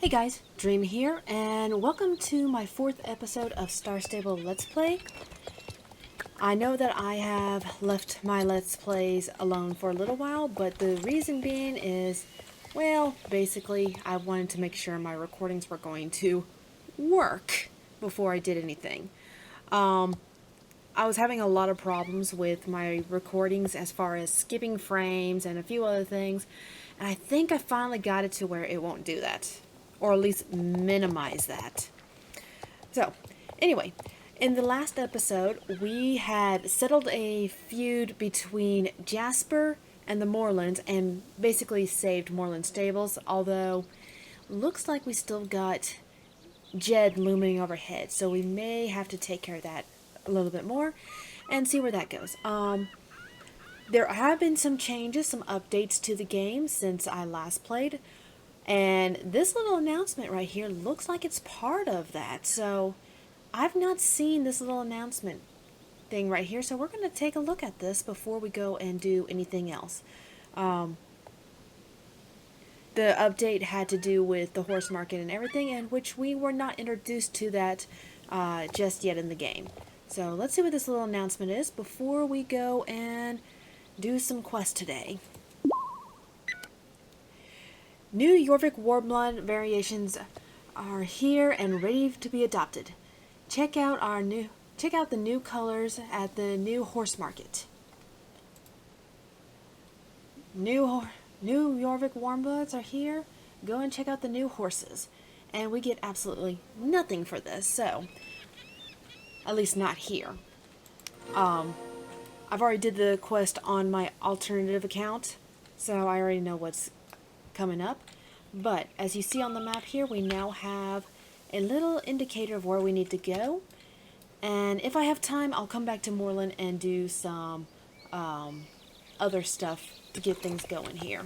Hey guys, Dream here, and welcome to my 4th episode of Star Stable Let's Play. I know that I have left my Let's Plays alone for a little while, but the reason being is, well, basically, I wanted to make sure my recordings were going to work before I did anything. I was having a lot of problems with my recordings as far as skipping frames and a few other things, and I think I finally got it to where it won't do that. Or at least minimize that. So, anyway, in the last episode, we had settled a feud between Jasper and the Moorlands and basically saved Moorland Stables, although looks like we still got Jed looming overhead, so we may have to take care of that a little bit more and see where that goes. There have been some changes, some updates to the game since I last played. And this little announcement right here looks like it's part of that. So I've not seen this little announcement thing right here. So we're going to take a look at this before we go and do anything else. The update had to do with the horse market and everything, and which we were not introduced to that just yet in the game. So let's see what this little announcement is before we go and do some quests today. New Jorvik Warblood variations are here and ready to be adopted. Check out the new colors at the new horse market. New Jorvik Warmbloods are here. Go and check out the new horses. And we get absolutely nothing for this, so at least not here. I've already did the quest on my alternative account, so I already know what's coming up. But as you see on the map here, we now have a little indicator of where we need to go. And if I have time, I'll come back to Moorland and do some other stuff to get things going here.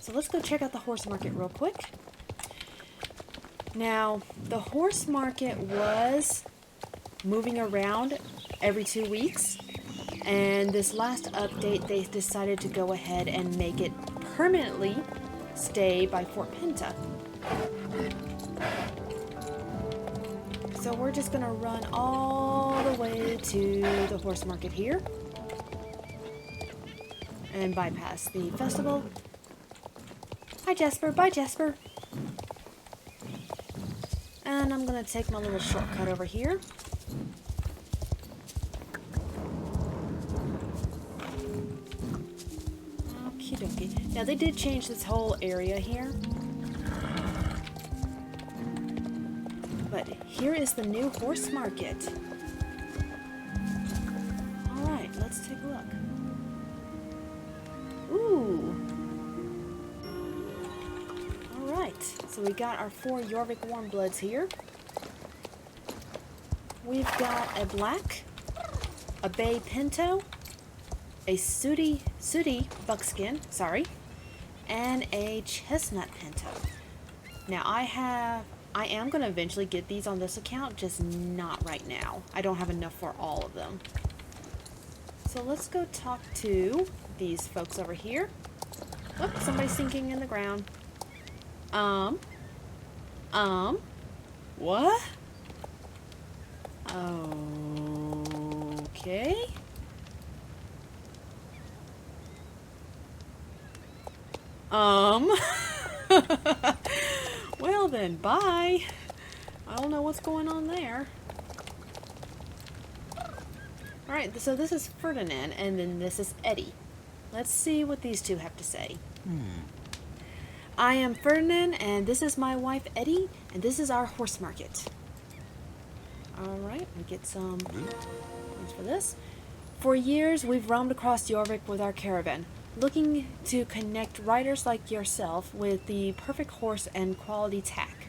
So let's go check out the horse market real quick. Now, the horse market was moving around every 2 weeks. And this last update, they decided to go ahead and make it permanently stay by Fort Pinta. So we're just going to run all the way to the horse market here. And bypass the festival. Hi Jasper, bye Jasper. And I'm going to take my little shortcut over here. Now they did change this whole area here. But here is the new horse market. Alright, let's take a look. Ooh. Alright, so we got our 4 Jorvik Warmbloods here. We've got a black, a bay pinto, a sooty buckskin, and a chestnut pinto. Now I am going to eventually get these on this account, just not right now. I don't have enough for all of them. So let's go talk to these folks over here. Look, somebody's sinking in the ground. What? Okay. Well then, bye. I don't know what's going on there. Alright, so this is Ferdinand, and then this is Eddie. Let's see what these two have to say. I am Ferdinand, and this is my wife Eddie, and this is our horse market. Alright, we get some points for this. For years, we've roamed across Jorvik with our caravan, looking to connect riders like yourself with the perfect horse and quality tack.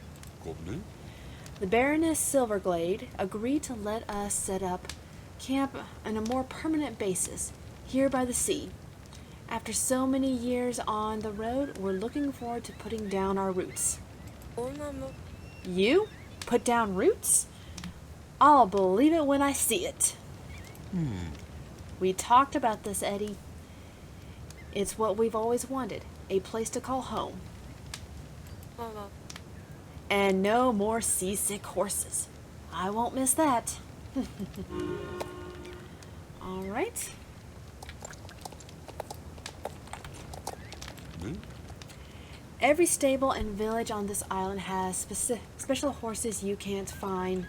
The Baroness Silverglade agreed to let us set up camp on a more permanent basis, here by the sea. After so many years on the road, we're looking forward to putting down our roots. You? Put down roots? I'll believe it when I see it. We talked about this, Eddie. It's what we've always wanted, a place to call home. And no more seasick horses. I won't miss that. Alright. Every stable and village on this island has special horses you can't find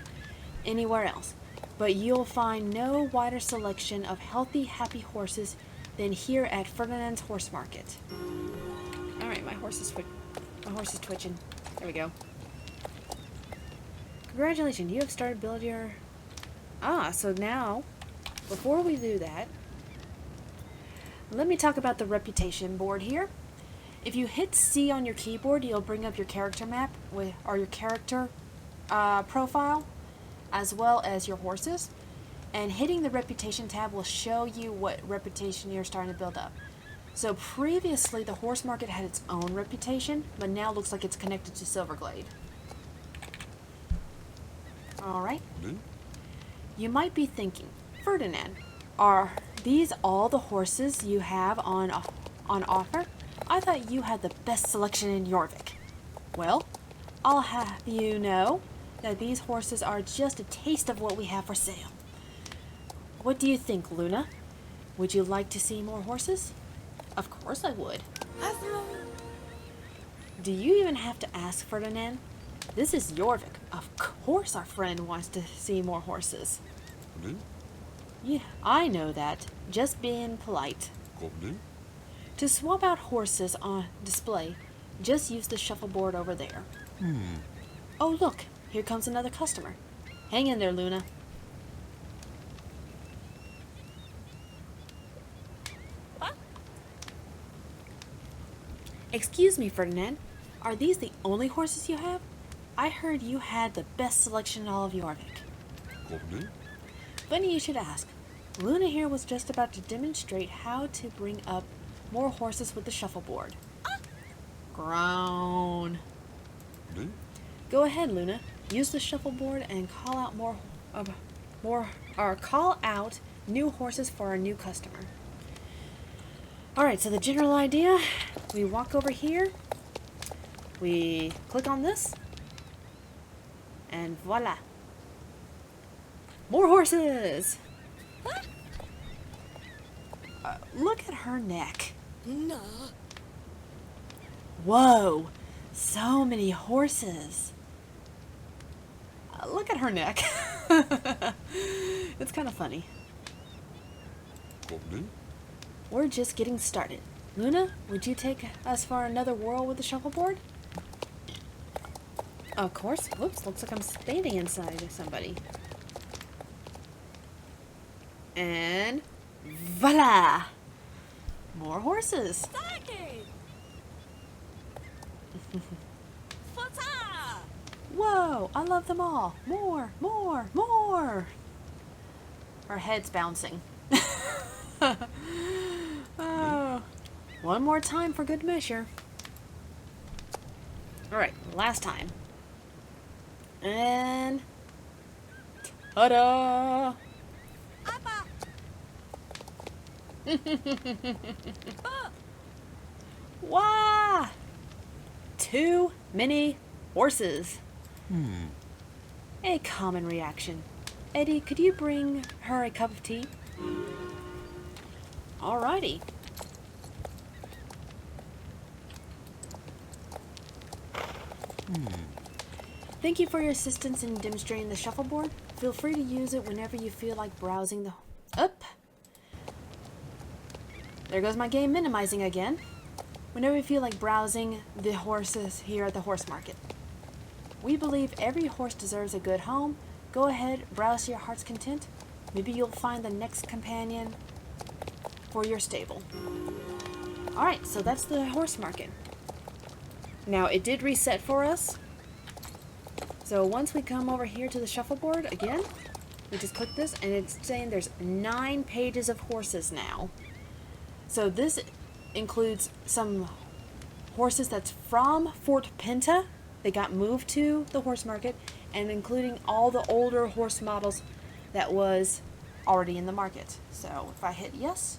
anywhere else. But you'll find no wider selection of healthy, happy horses than here at Ferdinand's Horse Market. Alright, my horse is twitching. There we go. Congratulations, you have started building your... so now, before we do that, let me talk about the reputation board here. If you hit C on your keyboard, you'll bring up your character map or your character profile, as well as your horses. And hitting the reputation tab will show you what reputation you're starting to build up. So previously, the horse market had its own reputation, but now looks like it's connected to Silverglade. Alright. You might be thinking, Ferdinand, are these all the horses you have on offer? I thought you had the best selection in Jorvik. Well, I'll have you know that these horses are just a taste of what we have for sale. What do you think, Luna? Would you like to see more horses? Of course I would. Do you even have to ask, Ferdinand? This is Jorvik. Of course our friend wants to see more horses. Yeah, I know that. Just being polite. To swap out horses on display, just use the shuffleboard over there. Oh look, here comes another customer. Hang in there, Luna. Excuse me, Ferdinand. Are these the only horses you have? I heard you had the best selection in all of Jorvik. Funny you should ask. Luna here was just about to demonstrate how to bring up more horses with the shuffleboard. Groan. Go ahead, Luna. Use the shuffleboard and call out call out new horses for our new customer. Alright, so the general idea, we walk over here, we click on this, and voila. More horses! Look at her neck. No. Whoa, so many horses. Look at her neck. It's kind of funny. We're just getting started. Luna, would you take us for another whirl with the shuffleboard? Of course. Whoops, looks like I'm standing inside somebody. And voila! More horses. Whoa, I love them all. More, more, more. Her head's bouncing. Oh, one more time for good measure. Alright, last time. And ta-da! Wah! Too many horses. A common reaction. Eddie, could you bring her a cup of tea? Alrighty. Thank you for your assistance in demonstrating the shuffleboard. Feel free to use it whenever you feel like browsing the... Up! There goes my game minimizing again. Whenever you feel like browsing the horses here at the horse market. We believe every horse deserves a good home. Go ahead, browse to your heart's content. Maybe you'll find the next companion for your stable. Alright, so that's the horse market. Now, it did reset for us. So once we come over here to the shuffleboard again, we just click this and it's saying there's 9 pages of horses now. So this includes some horses that's from Fort Pinta. They got moved to the horse market, and including all the older horse models that was already in the market. So if I hit yes,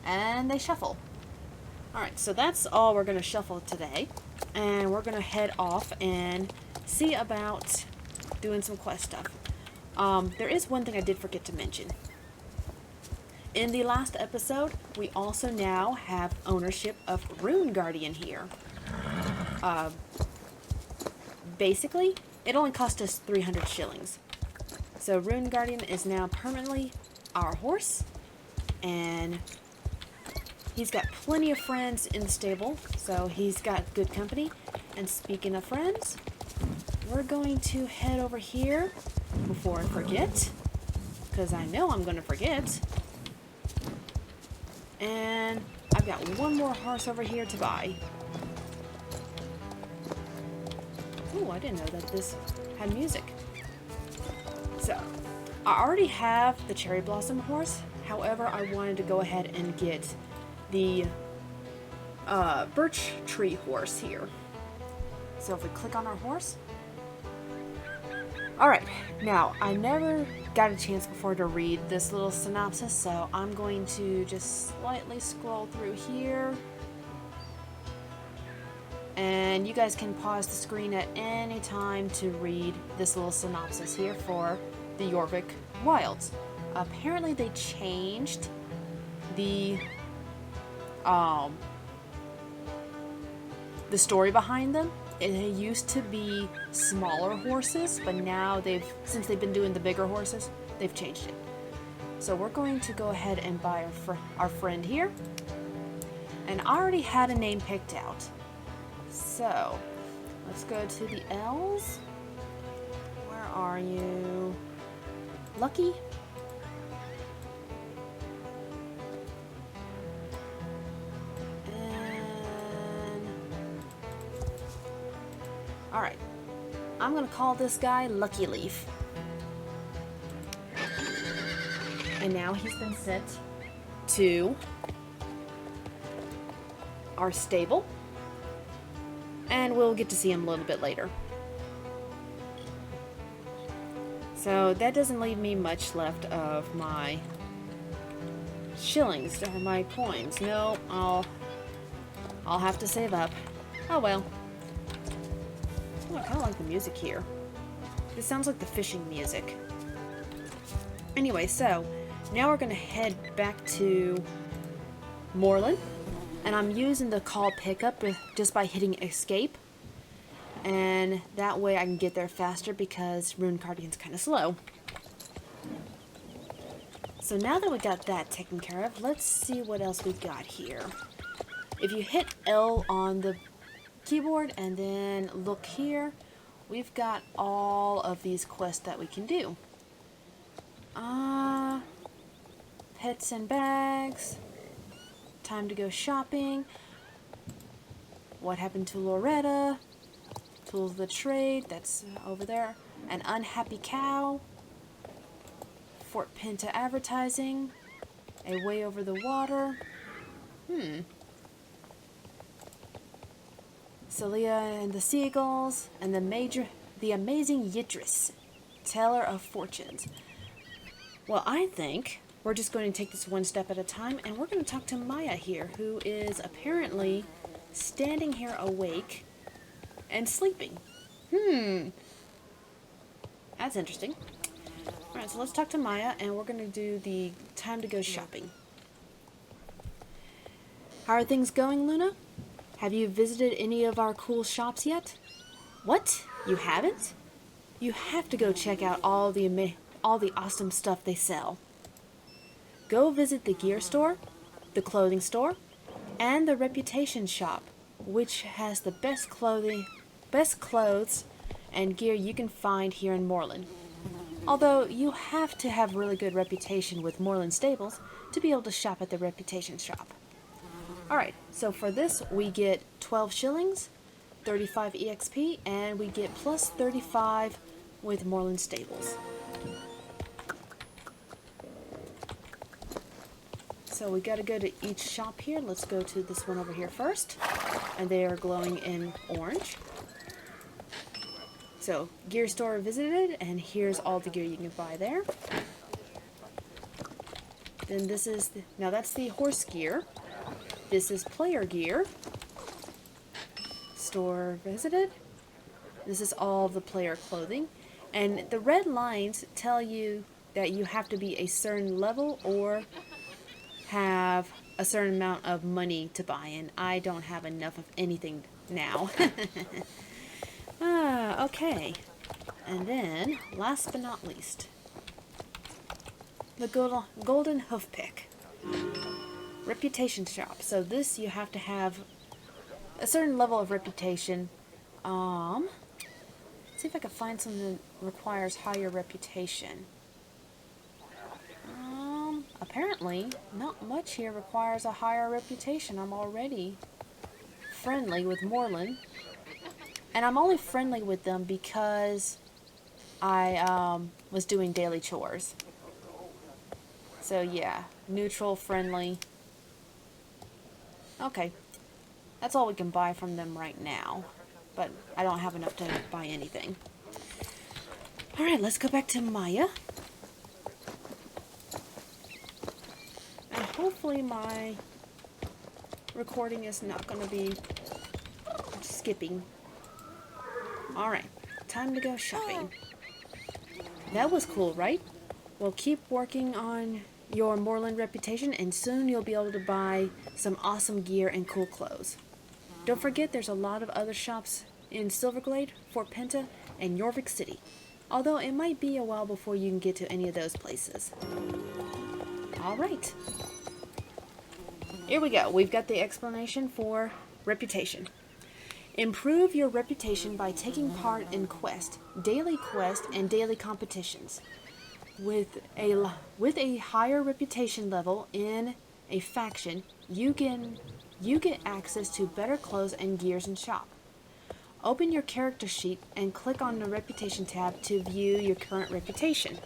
and they shuffle. Alright, so that's all we're going to shuffle today. and we're gonna head off and see about doing some quest stuff. There is one thing I did forget to mention. In the last episode, we also now have ownership of Rune Guardian here. Basically, it only cost us 300 shillings. So Rune Guardian is now permanently our horse, and he's got plenty of friends in the stable, so he's got good company. And speaking of friends, we're going to head over here before I forget, because I know I'm going to forget. And I've got one more horse over here to buy. Oh, I didn't know that this had music. So, I already have the Cherry Blossom horse. However, I wanted to go ahead and get the Birch Tree horse here. So if we click on our horse. Alright, now, I never got a chance before to read this little synopsis, so I'm going to just slightly scroll through here. And you guys can pause the screen at any time to read this little synopsis here for the Jorvik Wilds. Apparently they changed the story behind them. It used to be smaller horses, but now since they've been doing the bigger horses, they've changed it. So we're going to go ahead and buy our friend here. And I already had a name picked out. So, let's go to the L's. Where are you? Lucky? Alright, I'm gonna call this guy Lucky Leaf. And now he's been sent to our stable. And we'll get to see him a little bit later. So that doesn't leave me much left of my shillings or my coins. No, I'll have to save up. Oh well. Oh, I kind of like the music here. This sounds like the fishing music. Anyway, so now we're going to head back to Moorland. And I'm using the call pickup just by hitting escape. And that way I can get there faster because Rune Guardian's kind of slow. So now that we got that taken care of, let's see what else we got here. If you hit L on the keyboard and then look here, we've got all of these quests that we can do. Pets and bags. Time to go shopping. What happened to Loretta? Tools of the trade, that's over there. An unhappy cow. Fort Pinta advertising. A way over the water. Celia and the seagulls, and the amazing Yidris, teller of fortunes. Well, I think we're just going to take this one step at a time, and we're going to talk to Maya here, who is apparently standing here awake and sleeping. That's interesting. Alright, so let's talk to Maya, and we're going to do the time to go shopping. How are things going, Luna? Have you visited any of our cool shops yet? What? You haven't? You have to go check out all the awesome stuff they sell. Go visit the gear store, the clothing store, and the reputation shop, which has the best clothes and gear you can find here in Moorland. Although you have to have really good reputation with Moorland stables to be able to shop at the reputation shop. Alright, so for this we get 12 shillings, 35 EXP, and we get plus 35 with Moorland stables. So we gotta go to each shop here. Let's go to this one over here first. And they are glowing in orange. So, gear store visited, and here's all the gear you can buy there. Then this is, that's the horse gear. This is player gear. store visited. This is all the player clothing. And the red lines tell you that you have to be a certain level or have a certain amount of money to buy, and I don't have enough of anything now. Okay. And then, last but not least, the golden hoof pick. Reputation shop. So this you have to have a certain level of reputation. Let's see if I can find something that requires higher reputation. Apparently, not much here requires a higher reputation. I'm already friendly with Moreland. And I'm only friendly with them because I was doing daily chores. So yeah, neutral, friendly. Okay, that's all we can buy from them right now. But I don't have enough to buy anything. Alright, let's go back to Maya. And hopefully my recording is not going to be skipping. Alright, time to go shopping. That was cool, right? Well, keep working on your Moreland reputation and soon you'll be able to buy some awesome gear and cool clothes. Don't forget there's a lot of other shops in Silverglade, Fort Penta, and Yorvik City. Although it might be a while before you can get to any of those places. Alright. Here we go. We've got the explanation for reputation. Improve your reputation by taking part in daily quest, and daily competitions. With a higher reputation level in a faction, you get access to better clothes and gears in shop. Open your character sheet and click on the reputation tab to view your current reputation.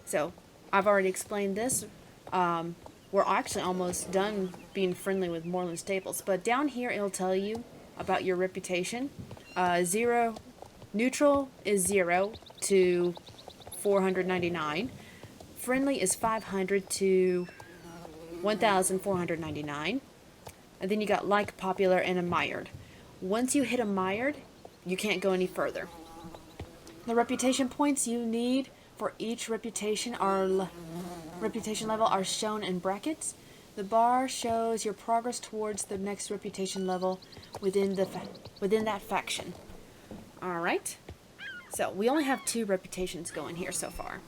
So, I've already explained this. We're actually almost done being friendly with Moreland Staples, but down here it'll tell you about your reputation. Neutral is 0 to 499. Friendly is 500 to 1,499. And then you got like, popular, and admired. Once you hit admired, you can't go any further. The reputation points you need for each reputation level are shown in brackets. The bar shows your progress towards the next reputation level within that faction. Alright. So, we only have 2 reputations going here so far.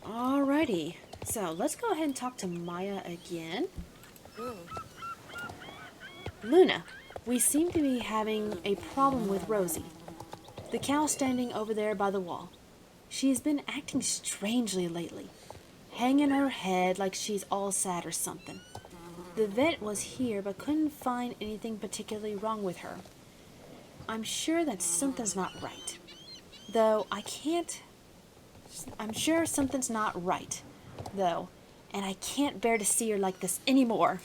Alrighty. So, let's go ahead and talk to Maya again. Luna, we seem to be having a problem with Rosie, the cow standing over there by the wall. She's been acting strangely lately, hanging her head like she's all sad or something. The vet was here but couldn't find anything particularly wrong with her. I'm sure that something's not right. I'm sure something's not right, though, and I can't bear to see her like this anymore.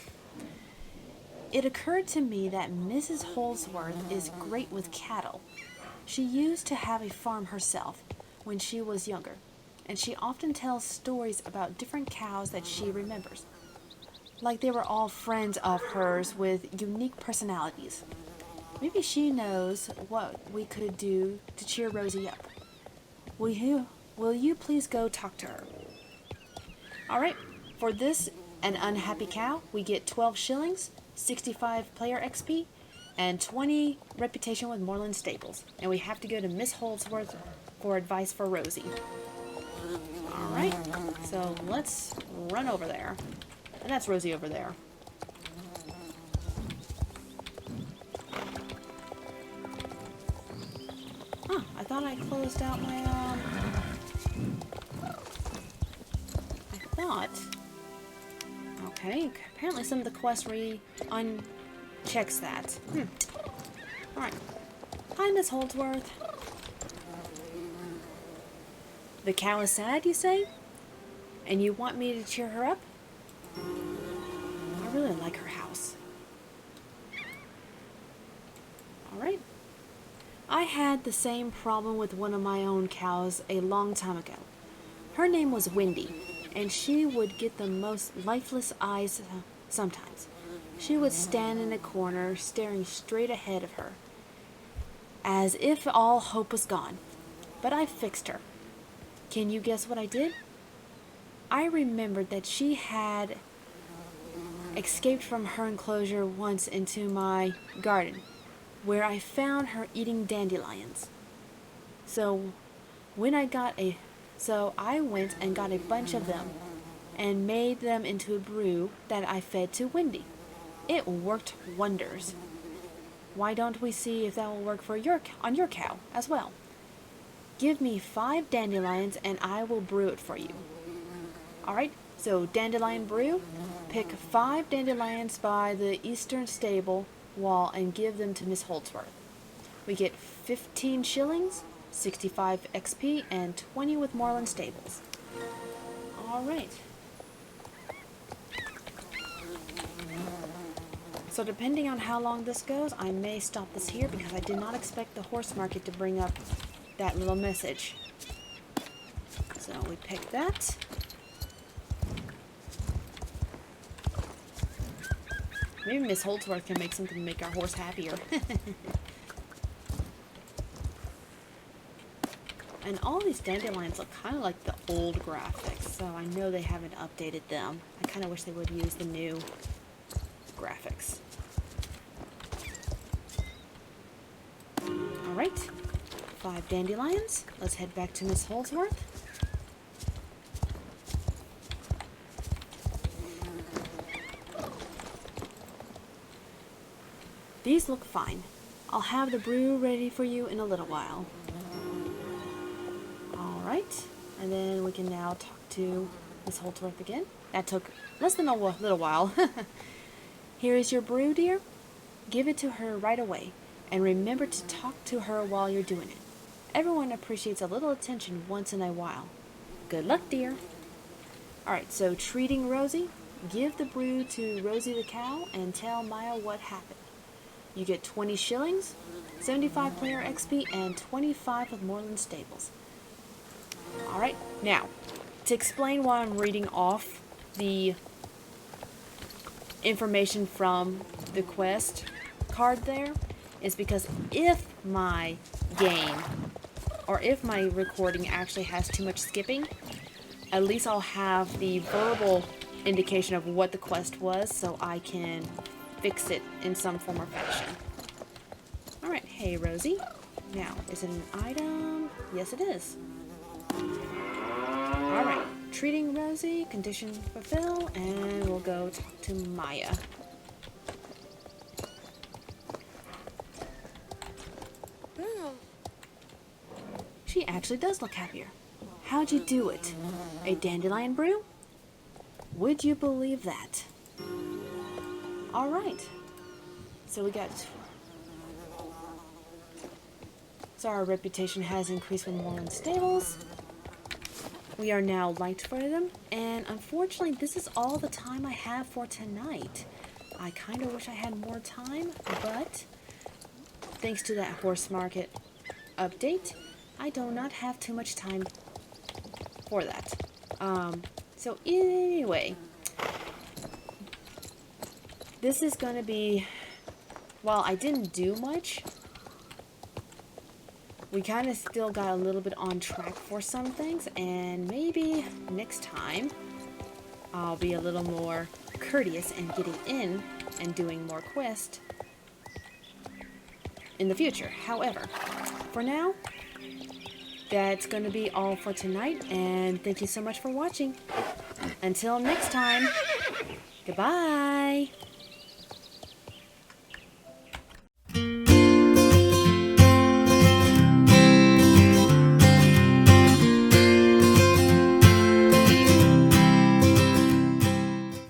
It occurred to me that Mrs. Holsworth is great with cattle. She used to have a farm herself when she was younger, and she often tells stories about different cows that she remembers, like they were all friends of hers with unique personalities. Maybe she knows what we could do to cheer Rosie up. Will you please go talk to her? Alright, for this, an unhappy cow, we get 12 shillings, 65 player XP, and 20 reputation with Moreland Staples. And we have to go to Miss Holdsworth for advice for Rosie. Alright, so let's run over there. And that's Rosie over there. Huh, I thought I closed out my, Okay, apparently some of the quests unchecks that. Alright. Hi, Miss Holdsworth. The cow is sad, you say? And you want me to cheer her up? I really like her house. Alright. I had the same problem with one of my own cows a long time ago. Her name was Wendy, and she would get the most lifeless eyes sometimes. she would stand in a corner, staring straight ahead of her, as if all hope was gone. But I fixed her. Can you guess what I did? I remembered that she had escaped from her enclosure once into my garden, where I found her eating dandelions. So I went and got a bunch of them and made them into a brew that I fed to Wendy. It worked wonders. Why don't we see if that will work for your cow as well? Give me 5 dandelions and I will brew it for you. Alright, so dandelion brew. Pick 5 dandelions by the eastern stable wall and give them to Miss Holdsworth. We get 15 shillings, 65 XP, and 20 with Moreland Stables. Alright. So depending on how long this goes, I may stop this here because I did not expect the horse market to bring up that little message. So we pick that. Maybe Miss Holdsworth can make something to make our horse happier. And all these dandelions look kind of like the old graphics, so I know they haven't updated them. I kind of wish they would use the new graphics. Alright, 5 dandelions. Let's head back to Miss Holdsworth. These look fine. I'll have the brew ready for you in a little while. Alright, and then we can now talk to Miss Holdsworth again. That took less than a little while. Here is your brew, dear. Give it to her right away, and remember to talk to her while you're doing it. Everyone appreciates a little attention once in a while. Good luck, dear. Alright, so treating Rosie. Give the brew to Rosie the Cow and tell Maya what happened. You get 20 shillings, 75 player XP, and 25 with Moreland Stables. Alright, now, to explain why I'm reading off the information from the quest card there, is because if my game, or if my recording actually has too much skipping, at least I'll have the verbal indication of what the quest was, so I can fix it in some form or fashion. Alright, hey Rosie. Now, is it an item? Yes it is. Alright, treating Rosie, condition fulfill, and we'll go talk to Maya. She actually does look happier. How'd you do it? A dandelion brew? Would you believe that? Alright. So we got... So our reputation has increased with Moreland Stables. We are now liked for them. And unfortunately, this is all the time I have for tonight. I kind of wish I had more time, but thanks to that horse market update, I do not have too much time for that. So anyway, this is going to be, while I didn't do much, we kind of still got a little bit on track for some things, and maybe next time I'll be a little more courteous in getting in and doing more quests in the future. However, for now, that's going to be all for tonight, and thank you so much for watching. Until next time, goodbye!